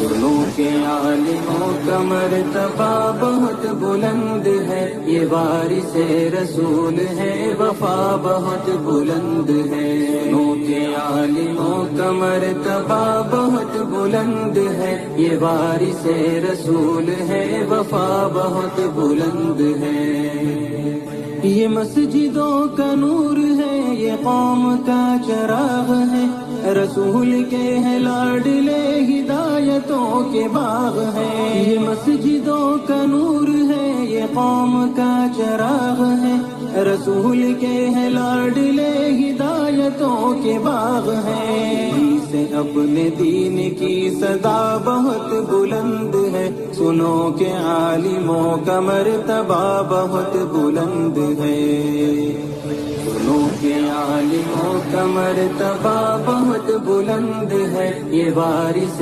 सुनो के आलिमों का मर्तबा बहुत बुलंद है, ये वारिस रसूल है, वफा बहुत बुलंद है। सुनो के आलिमों का मर्तबा बहुत बुलंद है, ये वारिस रसूल है, वफा बहुत बुलंद है। ये मस्जिदों का नूर है, ये कौम का चराग है, रसूल के हैं लाडले हिदायतों के बाग है। ये मस्जिदों का नूर है, ये कौम का चराग है, रसूल के हैं लाडले हिदायतों के बाग है। से अपने दीन की सदा बहुत बुलंद है, सुनो के आलिमों का मर्तबा बहुत बुलंद है। सुनो के आलिमों का मर्तबा बहुत बुलंद है, ये वारिस